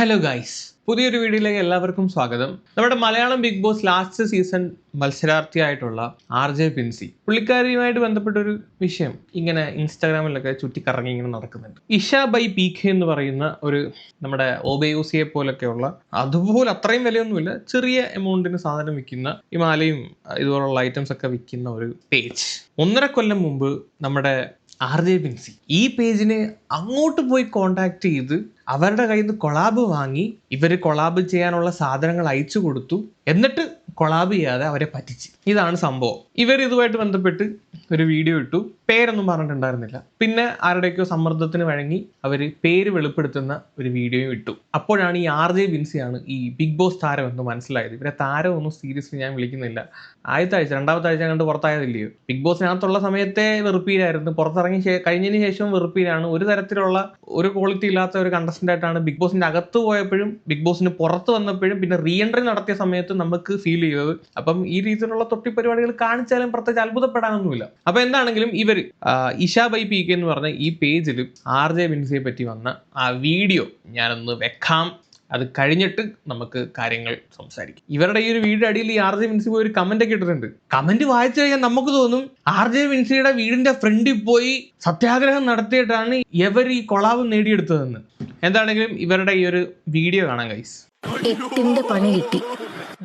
Hello guys, പുതിയൊരു വീഡിയോയിലേക്ക് എല്ലാവർക്കും സ്വാഗതം. നമ്മുടെ Malayalam Big Boss last season മത്സരാർത്ഥിയായിട്ടുള്ള RJ ബിൻസി, പുള്ളിക്കാരിയുമായിട്ട് ബന്ധപ്പെട്ടൊരു വിഷയം ഇങ്ങനെ ഇൻസ്റ്റാഗ്രാമിലൊക്കെ ചുറ്റിക്കറങ്ങി ഇങ്ങനെ നടക്കുന്നുണ്ട്. ഇഷ ബൈ PK എന്ന് പറയുന്ന ഒരു നമ്മുടെ OBUCയെ പോലൊക്കെയുള്ള, അതുപോലെ അത്രയും വിലയൊന്നുമില്ല, ചെറിയ എമൗണ്ടിന് സാധനം വിൽക്കുന്ന ഈ മാലയും ഇതുപോലുള്ള ഐറ്റംസ് ഒക്കെ വിൽക്കുന്ന ഒരു പേജ് 1.5 കൊല്ലം മുമ്പ് നമ്മുടെ RJ ബിൻസി ഈ പേജിനെ അങ്ങോട്ട് പോയി കോണ്ടാക്ട് ചെയ്ത് അവരുടെ കയ്യിൽ നിന്ന് കൊളാബ് വാങ്ങി ഇവർ കൊളാബ് ചെയ്യാനുള്ള സാധനങ്ങൾ അയച്ചു കൊടുത്തു. എന്നിട്ട് കൊളാബ് ചെയ്യാതെ അവരെ പറ്റിച്ച്. ഇതാണ് സംഭവം. ഇവർ ഇതുമായിട്ട് ബന്ധപ്പെട്ട് ഒരു വീഡിയോ ഇട്ടു. പേരൊന്നും പറഞ്ഞിട്ടുണ്ടായിരുന്നില്ല. പിന്നെ ആരുടെയൊക്കെയോ സമ്മർദ്ദത്തിന് വഴങ്ങി അവർ പേര് വെളിപ്പെടുത്തുന്ന ഒരു വീഡിയോയും ഇട്ടു. അപ്പോഴാണ് ഈ RJ ബിൻസിയാണ് ഈ ബിഗ് ബോസ് താരം എന്ന് മനസ്സിലായത്. ഇവരെ താരമൊന്നും സീരിയസ്ലി ഞാൻ വിളിക്കുന്നില്ല. ആദ്യത്തെ ആഴ്ച, രണ്ടാമത്തെ ആഴ്ച കണ്ട് പുറത്തായതില്ലയോ. ബിഗ് ബോസിനകത്തുള്ള സമയത്തെ വെറുപ്പീരായിരുന്നു, പുറത്തിറങ്ങി കഴിഞ്ഞതിന് ശേഷവും വെറുപ്പീരാണ്. ഒരു തരത്തിലുള്ള ഒരു ക്വാളിറ്റി ഇല്ലാത്ത ഒരു കണ്ടസ്റ്റന്റ് ആയിട്ടാണ് ബിഗ് ബോസിന്റെ അകത്ത് പോയപ്പോഴും ബിഗ് ബോസിന് പുറത്ത് വന്നപ്പോഴും പിന്നെ റീ എൻട്രി നടത്തിയ സമയത്ത് നമുക്ക് ഫീൽ ചെയ്തത്. അപ്പം ഈ രീതിയിലുള്ള തൊട്ടി പരിപാടികൾ കാണിച്ചാലും പ്രത്യേകിച്ച് അത്ഭുതപ്പെടാനൊന്നുമില്ല. അപ്പൊ എന്താണെങ്കിലും ഇവർ ഇഷ ബൈ PK എന്ന് പറഞ്ഞ ഈ പേജിൽ RJ ബിൻസിയെ പറ്റി വന്ന ആ വീഡിയോ ഞാനൊന്ന് വെക്കാം. അത് കഴിഞ്ഞിട്ട് നമുക്ക് കാര്യങ്ങൾ സംസാരിക്കും. ഇവരുടെ ഈ ഒരു വീഡിയോ അടിയിൽ ഈ RJ ബിൻസി പോയി ഒരു കമന്റ് ഒക്കെ ഇട്ടിട്ടുണ്ട്. കമന്റ് വായിച്ചു കഴിഞ്ഞാൽ നമുക്ക് തോന്നും RJ ബിൻസിയുടെ വീടിന്റെ ഫ്രണ്ടിൽ പോയി സത്യാഗ്രഹം നടത്തിയിട്ടാണ് ഇവർ ഈ കൊളാബ് നേടിയെടുത്തതെന്ന്. എന്താണെങ്കിലും ഇവരുടെ ഈ ഒരു വീഡിയോ കാണാം ഗൈസ്. 8ന്റെ പണി കിട്ടി.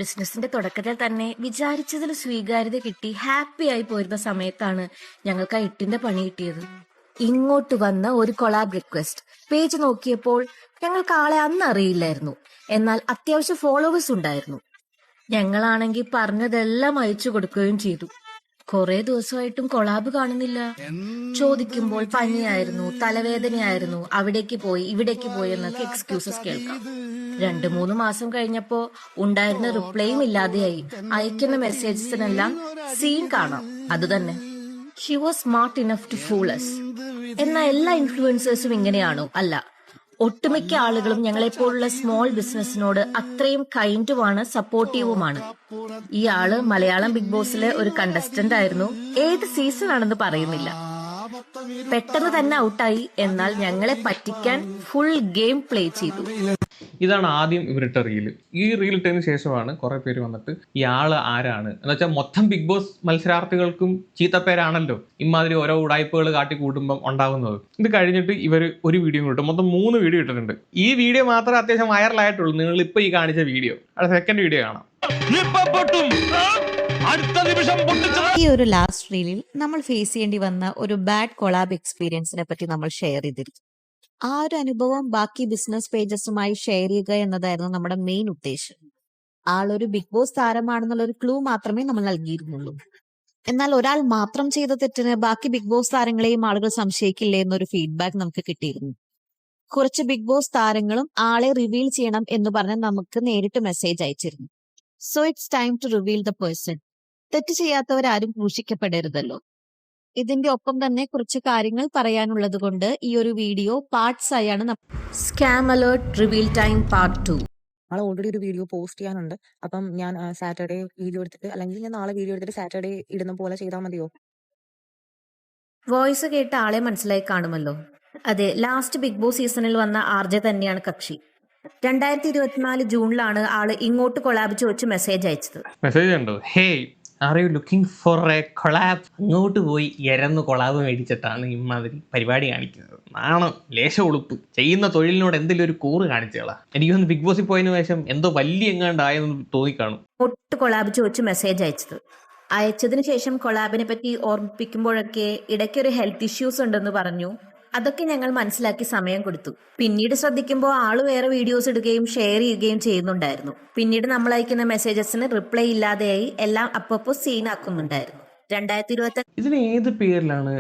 ബിസിനസിന്റെ തുടക്കത്തിൽ തന്നെ വിചാരിച്ചതിൽ സ്വീകാര്യത കിട്ടി ഹാപ്പി ആയി പോരുന്ന സമയത്താണ് ഞങ്ങൾക്ക് ആ 8ന്റെ പണി കിട്ടിയത്. ഇങ്ങോട്ട് വന്ന ഒരു കൊളാബ് റിക്വസ്റ്റ് പേജ് നോക്കിയപ്പോൾ ഞങ്ങൾക്ക് ആളെ അന്ന് അറിയില്ലായിരുന്നു. എന്നാൽ അത്യാവശ്യം ഫോളോവേഴ്സ് ഉണ്ടായിരുന്നു. ഞങ്ങളാണെങ്കിൽ പറഞ്ഞതെല്ലാം അയച്ചു കൊടുക്കുകയും ചെയ്തു. കുറെ ദിവസമായിട്ടും കൊളാബ് കാണുന്നില്ല. ചോദിക്കുമ്പോൾ പനിയായിരുന്നു, തലവേദനയായിരുന്നു, അവിടേക്ക് പോയി ഇവിടേക്ക് പോയി എന്നൊക്കെ എക്സ്ക്യൂസസ് കേൾക്കാം. 2-3 മാസം കഴിഞ്ഞപ്പോ ഉണ്ടായിരുന്ന റിപ്ലൈയും ഇല്ലാതെയായി. അയക്കുന്ന മെസ്സേജസിനെല്ലാം സീൻ കാണാം. അതുതന്നെ she was smart enough to fool us. എന്നാൽ എല്ലാ ഇൻഫ്ലുവൻസേഴ്സും ഇങ്ങനെയാണോ? അല്ല. ഒട്ടുമിക്ക ആളുകളും ഞങ്ങളെപ്പോലുള്ള സ്മോൾ ബിസിനസിനോട് അത്രയും കൈൻഡുമാണ്, സപ്പോർട്ടീവുമാണ്. ഈ ആള് മലയാളം ബിഗ് ബോസിലെ ഒരു കണ്ടസ്റ്റന്റ് ആയിരുന്നു. ഏത് സീസൺ ആണെന്ന് പറയുന്നില്ല. പെട്ടെന്ന് തന്നെ ഔട്ടായി. എന്നാൽ ഞങ്ങളെ പറ്റിക്കാൻ ഫുൾ ഗെയിം പ്ലേ ചെയ്തു. ഇതാണ് ആദ്യം ഇവരിട്ട റീല്. ഈ റീൽ ഇട്ടതിന് ശേഷമാണ് കുറെ പേര് വന്നിട്ട് ഈ ആള് ആരാണ് എന്ന് വെച്ചാൽ മൊത്തം ബിഗ് ബോസ് മത്സരാർത്ഥികൾക്കും ചീത്തപ്പേരാണല്ലോ ഇമാതിരി ഓരോ ഉടായ്പകൾ കാട്ടി കൂട്ടുമ്പം ഉണ്ടാകുന്നത്. ഇത് കഴിഞ്ഞിട്ട് ഇവർ ഒരു വീഡിയോ കിട്ടും. മൊത്തം 3 വീഡിയോ ഇട്ടിട്ടുണ്ട്. ഈ വീഡിയോ മാത്രമേ അത്യാവശ്യം വൈറലായിട്ടുള്ളൂ. നിങ്ങൾ ഇപ്പൊ ഈ കാണിച്ച വീഡിയോ, അത് സെക്കൻഡ് വീഡിയോ കാണാം. ഈ ഒരു ലാസ്റ്റ് റീലിൽ നമ്മൾ ഫേസ് ചെയ്യേണ്ടി വന്ന ഒരു ബാഡ് കൊളാബ് എക്സ്പീരിയൻസിനെ പറ്റി നമ്മൾ ഷെയർ ചെയ്തിരുന്നു. ആ ഒരു അനുഭവം ബാക്കി ബിസിനസ് പേജസുമായി ഷെയർ ചെയ്യുക എന്നതായിരുന്നു നമ്മുടെ മെയിൻ ഉദ്ദേശം. ആളൊരു ബിഗ് ബോസ് താരമാണെന്നുള്ള ഒരു ക്ലൂ മാത്രമേ നമ്മൾ നൽകിയിരുന്നുള്ളൂ. എന്നാൽ ഒരാൾ മാത്രം ചെയ്ത തെറ്റിന് ബാക്കി ബിഗ് ബോസ് താരങ്ങളെയും ആളുകൾ സംശയിക്കില്ലേ എന്നൊരു ഫീഡ്ബാക്ക് നമുക്ക് കിട്ടിയിരുന്നു. കുറച്ച് ബിഗ് ബോസ് താരങ്ങളും ആളെ റിവീൽ ചെയ്യണം എന്ന് പറഞ്ഞ് നമുക്ക് നേരിട്ട് മെസ്സേജ് അയച്ചിരുന്നു. So it's time to reveal the person. തെറ്റ് ചെയ്യാത്തവരാരും ക്രൂശിക്കപ്പെടരുതല്ലോ. ഇതിന്റെ ഒപ്പം തന്നെ കുറച്ച് കാര്യങ്ങൾ പറയാനുള്ളത് കൊണ്ട് ഈ ഒരു വീഡിയോ പാർട്സ് ആയാണ്. Scam alert reveal time part 2. നാളെ ഓൾറെഡി ഒരു വീഡിയോ പോസ്റ്റ് ചെയ്യാനുണ്ട്. അപ്പം ഞാൻ സാറ്റർഡേ വീഡിയോ എടുത്തിട്ട്, അല്ലെങ്കിൽ ഞാൻ നാളെ വീഡിയോ എടുത്തിട്ട് സാറ്റർഡേ ഇടുന്ന പോലെ ചെയ്താൽ മതിയോ? വോയിസ് കേട്ട ആളെ മനസ്സിലായി കാണുമല്ലോ. അതെ, ലാസ്റ്റ് ബിഗ് ബോസ് സീസണിൽ വന്ന RJ തന്നെയാണ് കക്ഷി. 2024 ജൂണിലാണ് ആള് ഇങ്ങോട്ട് കൊളാബ് ചോദിച്ച് മെസ്സേജ് അയച്ചത്. മെസ്സേജ് ഉണ്ടോ? Hey, are you looking for a collab? അങ്ങോട്ട് പോയി എരന്ന് കൊളാബ് മേടിച്ചിട്ടാണ് ഇമാതിരി പരിപാടി കാണിക്കുന്നത്. നാണം, ലേശ ഉളുപ്പ്. ചെയ്യുന്ന തൊഴിലിനോട് എന്തെങ്കിലും ഒരു കൂറ് കാണിച്ചോളാ. എനിക്കൊന്ന് ബിഗ് ബോസിൽ പോയതിനു ശേഷം എന്തോ വലിയ എങ്ങാണ്ടായെന്ന് തോന്നിക്കാണും. ഇങ്ങോട്ട് കൊളാബ് ചോദിച്ച് മെസ്സേജ് അയച്ചത്. അയച്ചതിന് ശേഷം കൊളാബിനെ പറ്റി ഓർമ്മിപ്പിക്കുമ്പോഴൊക്കെ ഇടയ്ക്കൊരു ഹെൽത്ത് ഇഷ്യൂസ് ഉണ്ടെന്ന് പറഞ്ഞു. അതൊക്കെ ഞങ്ങൾ മനസ്സിലാക്കി സമയം കൊടുത്തു. പിന്നീട് ശ്രദ്ധിക്കുമ്പോൾ ആള് വേറെ വീഡിയോസ് ഇടുകയും ഷെയർ ചെയ്യുകയും ചെയ്യുന്നുണ്ടായിരുന്നു. പിന്നീട് നമ്മൾ അയക്കുന്ന മെസ്സേജസിന് റിപ്ലൈ ഇല്ലാതെയായി. എല്ലാം അപ്പപ്പോ സീൻ ആക്കുന്നുണ്ടായിരുന്നു. 2020 ഇതിന് ഏത് പേരിലാണ്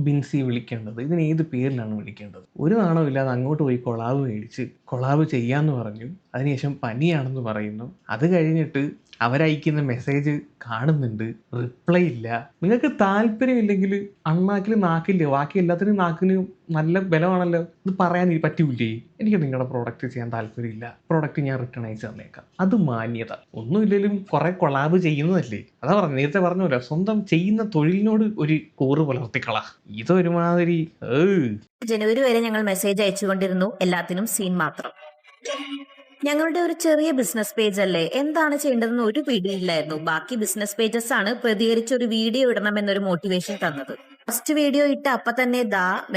ബിൻസി വിളിക്കേണ്ടത്? ഇതിന് ഏത് പേരിലാണ് വിളിക്കേണ്ടത്? ഒരു നാണോ ഇല്ലാതെ അങ്ങോട്ട് പോയി കൊളാബ് മേടിച്ച് കൊളാബ് ചെയ്യാന്ന് പറഞ്ഞു. അതിനുശേഷം പനിയാണെന്ന് പറയുന്നു. അത് കഴിഞ്ഞിട്ട് അവരയക്കുന്ന മെസ്സേജ് കാണുന്നുണ്ട്, റിപ്ലൈ ഇല്ല. നിങ്ങൾക്ക് താല്പര്യമില്ലെങ്കിൽ അണ്ണാക്കിൽ നാക്കില്ല, ബാക്കി എല്ലാത്തിനും നാക്കിന് നല്ല ബലമാണല്ലോ. ഇത് പറയാൻ പറ്റൂലേ? എനിക്ക് നിങ്ങളുടെ പ്രോഡക്റ്റ് ചെയ്യാൻ താല്പര്യമില്ല, പ്രോഡക്റ്റ് ഞാൻ റിട്ടേൺ അയച്ചു തന്നേക്കാം. അത് മാന്യത. ഒന്നുമില്ലെങ്കിലും കുറെ കൊളാബ് ചെയ്യുന്നതല്ലേ. അതാ പറഞ്ഞു, നേരത്തെ പറഞ്ഞല്ലോ, സ്വന്തം ചെയ്യുന്ന തൊഴിലിനോട് ഒരു കൂറ് പുലർത്തിക്കളാ. ഇതൊരുമാതിരി. ജനുവരി വരെ ഞങ്ങൾ മെസ്സേജ് അയച്ചുകൊണ്ടിരുന്നു. എല്ലാത്തിനും സീൻ മാത്രം. ഞങ്ങളുടെ ഒരു ചെറിയ ബിസിനസ് പേജ് അല്ലേ, എന്താണ് ചെയ്യേണ്ടതെന്ന് ഒരു പിടിയില്ലായിരുന്നു. ബാക്കി ബിസിനസ് പേജസ് ആണ് പ്രതികരിച്ച് ഒരു വീഡിയോ ഇടണം എന്നൊരു മോട്ടിവേഷൻ തന്നത്. ഫസ്റ്റ് വീഡിയോ ഇട്ട് അപ്പൊ തന്നെ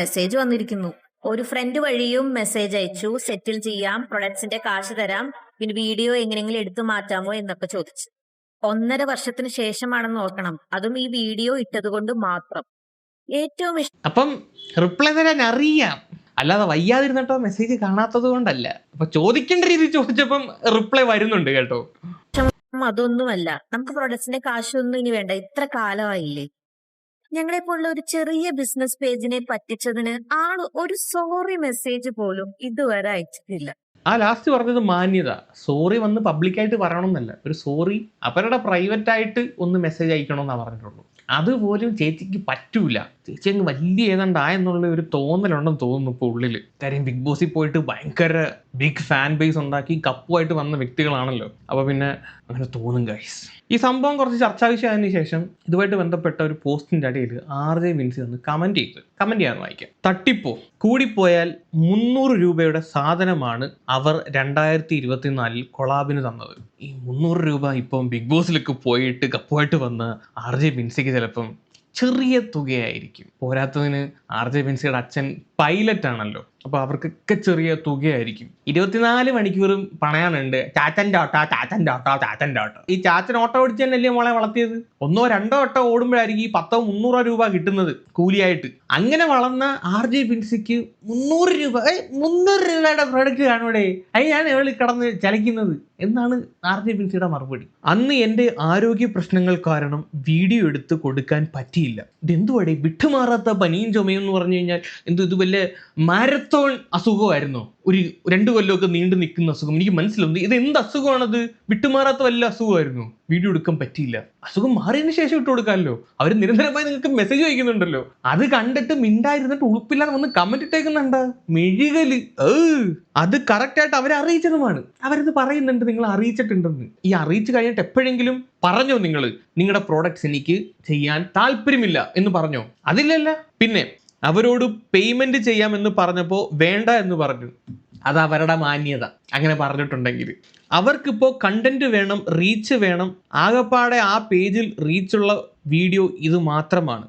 മെസ്സേജ് വന്നിരിക്കുന്നു. ഒരു ഫ്രണ്ട് വഴിയും മെസ്സേജ് അയച്ചു, സെറ്റിൽ ചെയ്യാം, പ്രൊഡക്ട്സിന്റെ കാശ് തരാം, പിന്നെ വീഡിയോ എങ്ങനെയെങ്കിലും എടുത്തു മാറ്റാമോ എന്നൊക്കെ ചോദിച്ചു. 1.5 വർഷത്തിന് ശേഷമാണെന്ന് ഓർക്കണം, അതും ഈ വീഡിയോ ഇട്ടത് കൊണ്ട് മാത്രം. ഏറ്റവും അപ്പം റിപ്ലൈ തരാൻ അറിയാം, അല്ലാതെ വയ്യാതിരുന്നിട്ടോ മെസ്സേജ് കാണാത്തത് കൊണ്ടല്ല. അപ്പൊ ചോദിക്കേണ്ട രീതി ചോദിച്ചപ്പം റിപ്ലൈ വരുന്നുണ്ട് കേട്ടോ. ഇഷ്ടം അതൊന്നുമല്ല, നമുക്ക് പ്രൊഡക്ട്സിന്റെ കാശൊന്നും ഇനി വേണ്ട, ഇത്ര കാലമായില്ലേ. ഞങ്ങളെ പോലുള്ള ഒരു ചെറിയ ബിസിനസ് പേജിനെ പറ്റിച്ചതിന് ആള് ഒരു സോറി മെസ്സേജ് പോലും ഇതുവരെ അയച്ചിട്ടില്ല. ആ ലാസ്റ്റ് പറഞ്ഞത് മാന്യത. സോറി വന്ന് പബ്ലിക്കായിട്ട് പറയണമെന്നല്ല, ഒരു സോറി അവരുടെ പ്രൈവറ്റ് ആയിട്ട് ഒന്ന് മെസ്സേജ് അയക്കണമെന്നാണ് പറഞ്ഞിട്ടുള്ളൂ. അതുപോലും ചേച്ചിക്ക് പറ്റൂല. ചേച്ചി അങ്ങ് വലിയ ഏതാണ്ടായെന്നുള്ള ഒരു തോന്നലുണ്ടെന്ന് തോന്നുന്നു ഇപ്പോൾ ഉള്ളിൽ. കാര്യം ബിഗ് ബോസിൽ പോയിട്ട് ഭയങ്കര ബിഗ് ഫാൻ ബേസ് ഉണ്ടാക്കി കപ്പുമായിട്ട് വന്ന വ്യക്തികളാണല്ലോ. അപ്പോൾ പിന്നെ അങ്ങനെ തോന്നും ഗൈസ്. ഈ സംഭവം കുറച്ച് ചർച്ചാ വിഷയമായതിനു ശേഷം ഇതുമായിട്ട് ബന്ധപ്പെട്ട ഒരു പോസ്റ്റിന്റെ അടിയിൽ RJ വിൻസി വന്ന് കമന്റ് ചെയ്യാൻ വായിക്കാം. തട്ടിപ്പോ കൂടിപ്പോയാൽ 300 രൂപയുടെ സാധനമാണ് അവർ 2024 കൊളാബിന് തന്നത്. ഈ 300 രൂപ ഇപ്പം ബിഗ് ബോസിലേക്ക് പോയിട്ട് കപ്പുമായിട്ട് വന്ന് RJ വിൻസിക്ക് ചിലപ്പം ചെറിയ തുകയായിരിക്കും. പോരാത്തതിന് RJ വിൻസിയുടെ അച്ഛൻ പൈലറ്റ് ആണല്ലോ, അപ്പോൾ അവർക്കൊക്കെ ചെറിയ തുകയായിരിക്കും. 24 മണിക്കൂറും പണയാനുണ്ട്. ചാച്ചൻ്റെ ഓട്ടോ. ഈ ചാച്ചൻ ഓട്ടോ ഓടിച്ച് തന്നെയല്ലേ മോളെ വളർത്തിയത്. 1-2 ഓട്ടോ ഓടുമ്പോഴായിരിക്കും ഈ 10-300 രൂപ കിട്ടുന്നത് കൂലിയായിട്ട്. അങ്ങനെ വളർന്ന RJ വിൻസിക്ക് 300 രൂപയുടെ പ്രോഡക്റ്റ് കാണൂടെ, അത് ഞാൻ എവിടെ കിടന്ന് ചലിക്കുന്നത് എന്നാണ് RJ വിൻസിയുടെ മറുപടി. അന്ന് എൻ്റെ ആരോഗ്യ പ്രശ്നങ്ങൾ കാരണം വീഡിയോ എടുത്ത് കൊടുക്കാൻ പറ്റിയില്ല. ഇതെന്തുവാടെ വിട്ടുമാറാത്ത പനിയും ചുമയും എന്ന് പറഞ്ഞു കഴിഞ്ഞാൽ ഇത് വല്ല മാരത്തോൺ അസുഖമായിരുന്നോ? ഒരു 2 കൊല്ലമൊക്കെ നീണ്ടു നിൽക്കുന്ന അസുഖം. എനിക്ക് മനസ്സിലാവുന്നു ഇത് എന്ത് അസുഖമാണത്. വിട്ടുമാറാത്ത വല്ല അസുഖമായിരുന്നു. വീഡിയോ എടുക്കാൻ പറ്റിയില്ല. അസുഖം മാറിയതിനു ശേഷം ഇട്ട് കൊടുക്കാമല്ലോ. അവർ നിരന്തരമായി നിങ്ങൾക്ക് മെസ്സേജ് അയക്കുന്നുണ്ടല്ലോ. അത് കണ്ടിട്ട് മിണ്ടായിരുന്നിട്ട് ഉളുപ്പില്ലാതെ വന്ന് കമന്റ് ഇട്ടേക്കുന്നുണ്ട്. മെഴുകല്. അത് കറക്റ്റായിട്ട് അവരെ അറിയിച്ചതുമാണ്. അവരത് പറയുന്നുണ്ട് നിങ്ങൾ അറിയിച്ചിട്ടുണ്ടെന്ന്. ഈ അറിയിച്ചു കഴിഞ്ഞിട്ട് എപ്പോഴെങ്കിലും പറഞ്ഞോ നിങ്ങളുടെ പ്രോഡക്ട്സ് എനിക്ക് ചെയ്യാൻ താല്പര്യമില്ല എന്ന് പറഞ്ഞോ? അതില്ലല്ല. പിന്നെ അവരോട് പേയ്മെന്റ് ചെയ്യാമെന്ന് പറഞ്ഞപ്പോൾ വേണ്ട എന്ന് പറഞ്ഞു. അത് അവരുടെ മാന്യത. അങ്ങനെ പറഞ്ഞിട്ടുണ്ടെങ്കിൽ അവർക്കിപ്പോൾ കണ്ടന്റ് വേണം, റീച്ച് വേണം. ആകപ്പാടെ ആ പേജിൽ റീച്ചുള്ള വീഡിയോ ഇത് മാത്രമാണ്.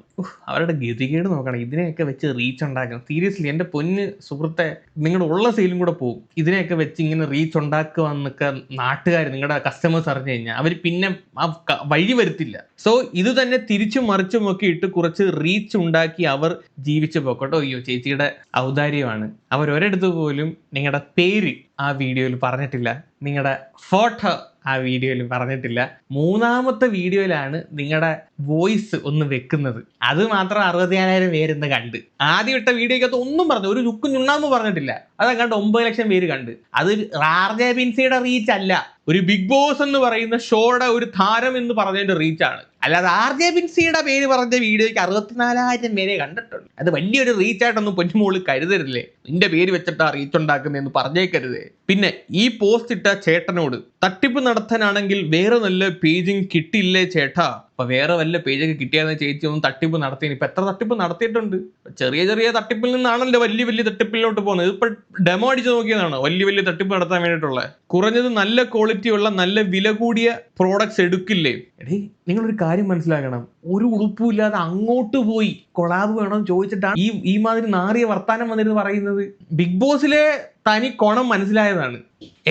അവരുടെ ഗതികേട് നോക്കണം. ഇതിനെയൊക്കെ വെച്ച് റീച്ച് ഉണ്ടാക്കണം. സീരിയസ്ലി എൻ്റെ പൊന്ന് സുഹൃത്തെ, നിങ്ങളുടെ ഉള്ള സെയിലും കൂടെ പോകും. ഇതിനെയൊക്കെ വെച്ച് ഇങ്ങനെ റീച്ച് ഉണ്ടാക്കുക എന്നൊക്കെ നാട്ടുകാർ, നിങ്ങളുടെ കസ്റ്റമേഴ്സ് അറിഞ്ഞു കഴിഞ്ഞാൽ അവർ പിന്നെ ആ വഴി വരുത്തില്ല. സോ ഇത് തന്നെ തിരിച്ചും മറിച്ചും ഒക്കെ ഇട്ട് കുറച്ച് റീച്ച് ഉണ്ടാക്കി അവർ ജീവിച്ചു പോക്കോട്ടോ. അയ്യോ ചേച്ചിയുടെ ഔദാര്യമാണ്. അവരൊരിടത്ത് പോലും നിങ്ങളുടെ പേര് ആ വീഡിയോയിൽ പറഞ്ഞിട്ടില്ല, നിങ്ങളുടെ ഫോട്ടോ ആ വീഡിയോയിൽ പറഞ്ഞിട്ടില്ല. 3ാമത്തെ വീഡിയോയിലാണ് നിങ്ങളുടെ വോയിസ് ഒന്ന് വെക്കുന്നത്. അത് മാത്രം 64,000 പേരെന്ന് കണ്ട്. ആദ്യം ഇട്ട വീഡിയോക്കകത്ത് ഒന്നും പറഞ്ഞു, ഒരു ചുക്കും ചുണ്ണാമ്പ് പറഞ്ഞിട്ടില്ല. അതങ്ങാണ്ട് 9 ലക്ഷം പേര് കണ്ട്. അത് RJ വിൻസിയുടെ റീച്ച് അല്ല, ഒരു ബിഗ് ബോസ് എന്ന് പറയുന്ന ഷോയുടെ ഒരു താരം എന്ന് പറഞ്ഞതിന്റെ റീച്ചാണ്. അല്ലാതെ RJ വിൻസിയുടെ പേര് പറഞ്ഞ വീഡിയോയ്ക്ക് 64,000 പേരെ കണ്ടിട്ടുള്ളൂ. അത് വലിയൊരു റീച്ചായിട്ടൊന്നും പൊന്നുമോള് കരുതരുതല്ലേ. നിന്റെ പേര് വെച്ചിട്ടാ റീച്ച് ഉണ്ടാക്കുന്നതെന്ന് പറഞ്ഞേക്കരുതേ. പിന്നെ ഈ പോസ്റ്റ് ഇട്ട ചേട്ടനോട്, തട്ടിപ്പ് നടത്താനാണെങ്കിൽ വേറെ നല്ല പേജിങ് കിട്ടില്ലേ ചേട്ടാ. അപ്പൊ വേറെ വല്ല പേജൊക്കെ കിട്ടിയാന്ന് ചേച്ചി ഒന്ന് തട്ടിപ്പ് നടത്തി. ഇപ്പൊ എത്ര തട്ടിപ്പ് നടത്തിയിട്ടുണ്ട്. ചെറിയ തട്ടിപ്പിൽ നിന്നാണല്ലോ വലിയ തട്ടിപ്പിലോട്ട് പോകുന്നത്. ഇപ്പൊ ഡെമോ അടിച്ച് നോക്കിയതാണ് വലിയ തട്ടിപ്പ് നടത്താൻ വേണ്ടിയിട്ടുള്ള. കുറഞ്ഞത് നല്ല ക്വാളിറ്റി ഉള്ള നല്ല വില കൂടിയ പ്രോഡക്ട്സ് എടുക്കില്ലേ. നിങ്ങളൊരു കാര്യം മനസ്സിലാക്കണം, ഒരു ഉളുപ്പുമില്ലാതെ അങ്ങോട്ട് പോയി കൊളാബ് വേണമെന്ന് ചോദിച്ചിട്ടാണ് ഈ മാതിരി നാറിയ വർത്താനം വന്നിരുന്ന് പറയുന്നത്. ബിഗ് ബോസിലെ തനി കോണം മനസ്സിലായതാണ്.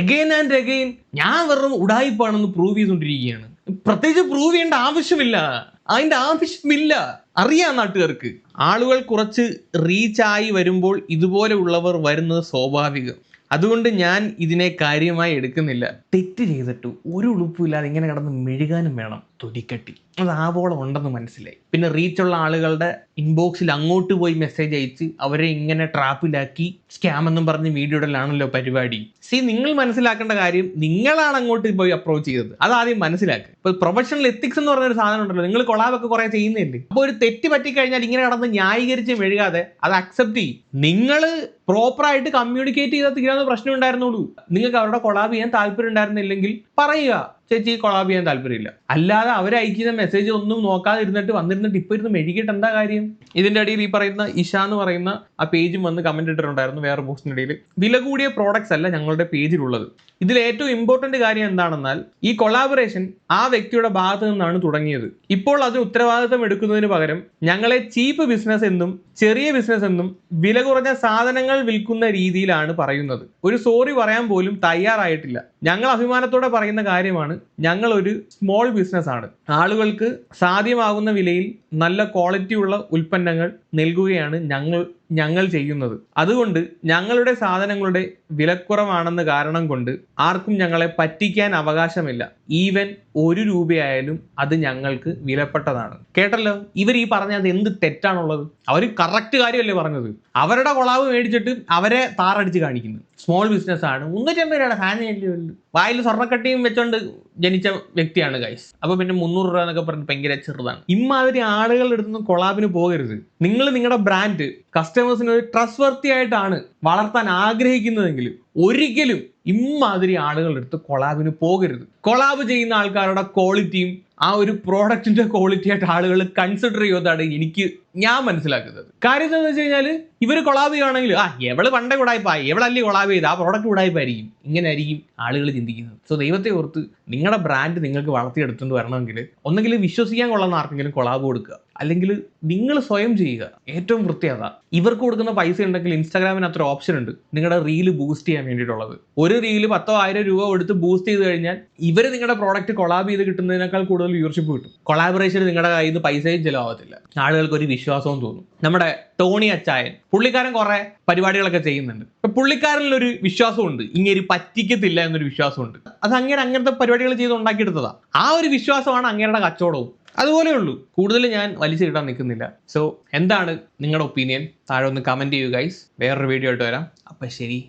എഗെയിൻ ആൻഡ് എഗെയിൻ ഞാൻ വെറും ഉടായിപ്പാണെന്ന് പ്രൂവ് ചെയ്തുകൊണ്ടിരിക്കുകയാണ്. പ്രത്യേകിച്ച് പ്രൂവ് ചെയ്യേണ്ട ആവശ്യമില്ല. അറിയാം നാട്ടുകാർക്ക്. ആളുകൾ കുറച്ച് റീച്ചായി വരുമ്പോൾ ഇതുപോലെയുള്ളവർ വരുന്നത് സ്വാഭാവികം. അതുകൊണ്ട് ഞാൻ ഇതിനെ കാര്യമായി എടുക്കുന്നില്ല. തെറ്റ് ചെയ്തിട്ട് ഒരു ഉളുപ്പില്ലാതെ ഇങ്ങനെ കിടന്ന് മെഴുകാനും വേണം തൊലിക്കട്ടി. അത് ആവോളം ഉണ്ടെന്ന് മനസ്സിലായി. പിന്നെ റീച്ചുള്ള ആളുകളുടെ ഇൻബോക്സിൽ അങ്ങോട്ട് പോയി മെസ്സേജ് അയച്ച് അവരെ ഇങ്ങനെ ട്രാപ്പിലാക്കി സ്കാം എന്നും പറഞ്ഞ് വീഡിയോ ഇടലാണല്ലോ പരിപാടി. നിങ്ങൾ മനസ്സിലാക്കേണ്ട കാര്യം, നിങ്ങളാണ് അങ്ങോട്ട് പോയി അപ്രോച്ച് ചെയ്തത്. അതാദ്യം മനസ്സിലാക്കുക. ഇപ്പൊ പ്രൊഫഷണൽ എത്തിക്സ് എന്ന് പറഞ്ഞൊരു സാധനം ഉണ്ടല്ലോ, നിങ്ങൾ കൊളാബൊക്കെ കുറെ ചെയ്യുന്നില്ലേ. അപ്പോൾ ഒരു തെറ്റ് പറ്റിക്കഴിഞ്ഞാൽ ഇങ്ങനെ കിടന്ന് ന്യായീകരിച്ച് മെഴുകാതെ അത് അക്സെപ്റ്റ് ചെയ്യും. നിങ്ങൾ പ്രോപ്പറായിട്ട് കമ്മ്യൂണിക്കേറ്റ് ചെയ്താൽ തീരാവുന്ന പ്രശ്നം ഉണ്ടായിരുന്നുള്ളൂ. നിങ്ങൾക്ക് അവരുടെ കൊളാബ് ചെയ്യാൻ താല്പര്യം ഉണ്ടായിരുന്നില്ലെങ്കിൽ പറയുക, ചേച്ചി കൊളാബ് ചെയ്യാൻ താല്പര്യമില്ല. അല്ലാതെ അവരയക്കുന്ന മെസ്സേജ് ഒന്നും നോക്കാതെ വന്നിരുന്നിട്ട് ഇപ്പൊ ഇരുന്ന് മെഴുകിയിട്ട് എന്താ കാര്യം? ഇതിന്റെ അടിയിൽ ഈ പറയുന്ന ഇഷ എന്ന് പറയുന്ന ആ പേജും വന്ന് കമന്റ് ഇട്ടിട്ടുണ്ടായിരുന്നു വേറെ പോസ്റ്റിനിടയിൽ. വില കൂടിയ പ്രോഡക്ട്സ് അല്ല ഞങ്ങളുടെ പേജിലുള്ളത്. ഇതിൽ ഏറ്റവും ഇമ്പോർട്ടന്റ് കാര്യം എന്താണെന്നാൽ ഈ കൊളാബറേഷൻ ആ വ്യക്തിയുടെ ഭാഗത്ത് നിന്നാണ് തുടങ്ങിയത്. ഇപ്പോൾ അതിന് ഉത്തരവാദിത്തം എടുക്കുന്നതിന് പകരം ഞങ്ങളെ ചീപ്പ് ബിസിനസ് എന്നും ചെറിയ ബിസിനസ് എന്നും വില കുറഞ്ഞ സാധനങ്ങൾ വിൽക്കുന്ന രീതിയിലാണ് പറയുന്നത്. ഒരു സോറി പറയാൻ പോലും തയ്യാറായിട്ടില്ല. ഞങ്ങൾ അഭിമാനത്തോടെ പറയുന്ന കാര്യമാണ്, ഞങ്ങൾ ഒരു സ്മോൾ ബിസിനസ് ആണ്. ആളുകൾക്ക് സാധ്യമാകുന്ന വിലയിൽ നല്ല ക്വാളിറ്റിയുള്ള ഉൽപ്പന്നങ്ങൾ നൽകുകയാണ് ഞങ്ങൾ ചെയ്യുന്നത്. അതുകൊണ്ട് ഞങ്ങളുടെ സാധനങ്ങളുടെ വിലക്കുറവാണെന്ന കാരണം കൊണ്ട് ആർക്കും ഞങ്ങളെ പറ്റിക്കാൻ അവകാശമില്ല. ഈവൻ 1 രൂപയായാലും അത് ഞങ്ങൾക്ക് വിലപ്പെട്ടതാണ്. കേട്ടല്ലോ, ഇവർ ഈ പറഞ്ഞത് എന്ത് തെറ്റാണുള്ളത്? അവർ കറക്റ്റ് കാര്യമല്ലേ പറഞ്ഞത്? അവരുടെ കൊളാവ് മേടിച്ചിട്ട് അവരെ താറടിച്ച് കാണിക്കുന്നു. സ്മോൾ ബിസിനസ് ആണ്, 350 രൂപയുടെ ഫാൻ വായിൽ സ്വർണ്ണക്കട്ടിയും വെച്ചോണ്ട് ജനിച്ച വ്യക്തിയാണ് ഗൈസ്. അപ്പൊ പിന്നെ 300 രൂപ എന്നൊക്കെ പറഞ്ഞ് ഭയങ്കര ചെറുതാണ്. ഇമ്മാതിരി ആളുകളുടെ അടുത്തൊന്നും കൊളാബിന് പോകരുത്. നിങ്ങൾ നിങ്ങളുടെ ബ്രാൻഡ് കസ്റ്റമേഴ്സിന് ഒരു ട്രസ്റ്റ് വർത്തി ആയിട്ടാണ് വളർത്താൻ ആഗ്രഹിക്കുന്നതെങ്കിൽ ഒരിക്കലും ഇമ്മാതിരി ആളുകളുടെ അടുത്ത് കൊളാബിന് പോകരുത്. കൊളാബ് ചെയ്യുന്ന ആൾക്കാരുടെ ക്വാളിറ്റിയും ആ ഒരു പ്രോഡക്റ്റിന്റെ ക്വാളിറ്റി ആയിട്ട് ആളുകൾ കൺസിഡർ ചെയ്യുന്നതാണ് ഞാൻ മനസ്സിലാക്കുന്നത്. കാര്യം എന്താണെന്ന് വെച്ച് കഴിഞ്ഞാൽ ഇവർ കൊളാബ് ചെയ്യുകയാണെങ്കിൽ എവള് പണ്ടേ കൂടായ്പായി, എവളല്ലേ കൊളാബ് ചെയ്ത്, ആ പ്രോഡക്റ്റ് കൂടായ്പായിരിക്കും, ഇങ്ങനെ ആയിരിക്കും ആളുകൾ ചിന്തിക്കുന്നത്. സോ ദൈവത്തെ ഓർത്ത് നിങ്ങളുടെ ബ്രാൻഡ് നിങ്ങൾക്ക് വളർത്തിയെടുത്തുകൊണ്ട് വരണമെങ്കിൽ ഒന്നെങ്കിൽ വിശ്വസിക്കാൻ കൊള്ളുന്ന ആർക്കെങ്കിലും കൊളാബ് കൊടുക്കുക, അല്ലെങ്കിൽ നിങ്ങൾ സ്വയം ചെയ്യുക. ഏറ്റവും വൃത്തിയാത ഇവർക്ക് കൊടുക്കുന്ന പൈസ ഉണ്ടെങ്കിൽ ഇൻസ്റ്റാഗ്രാമിന് അത്ര ഓപ്ഷൻ ഉണ്ട് നിങ്ങളുടെ റീല് ബൂസ്റ്റ് ചെയ്യാൻ വേണ്ടിയിട്ടുള്ളത്. ഒരു റീല് 10,000 രൂപ കൊടുത്ത് ബൂസ്റ്റ് ചെയ്ത് കഴിഞ്ഞാൽ ഇവർ നിങ്ങളുടെ പ്രോഡക്റ്റ് കൊളാബ് ചെയ്ത് കിട്ടുന്നതിനേക്കാൾ കൂടുതൽ വ്യൂവർഷിപ്പ് കിട്ടും. കൊളാബറേഷൻ നിങ്ങളുടെ കയ്യിൽ നിന്ന് പൈസയും ചിലവാകത്തില്ല, ആളുകൾക്ക് ഒരു വിശ്വാസവും തോന്നും. നമ്മുടെ ടോണി അച്ചായൻ പുള്ളിക്കാരൻ കുറെ പരിപാടികളൊക്കെ ചെയ്യുന്നുണ്ട്. അപ്പൊ പുള്ളിക്കാരനിലൊരു വിശ്വാസമുണ്ട്, ഇങ്ങനെ പറ്റിക്കത്തില്ല എന്നൊരു വിശ്വാസമുണ്ട്. അത് അങ്ങനത്തെ പരിപാടികൾ ചെയ്ത് ഉണ്ടാക്കിയെടുത്തതാ. ആ ഒരു വിശ്വാസമാണ് അങ്ങേരുടെ കച്ചവടവും. അതുപോലെ ഉള്ളൂ, കൂടുതൽ ഞാൻ വലിച്ചു കിട്ടാൻ നിൽക്കുന്നില്ല. സോ എന്താണ് നിങ്ങളുടെ ഒപ്പീനിയൻ? താഴെ ഒന്ന് കമന്റ് ചെയ്യുക ഗൈസ്. വേറൊരു വീഡിയോ ആയിട്ട് വരാം. അപ്പൊ ശരി.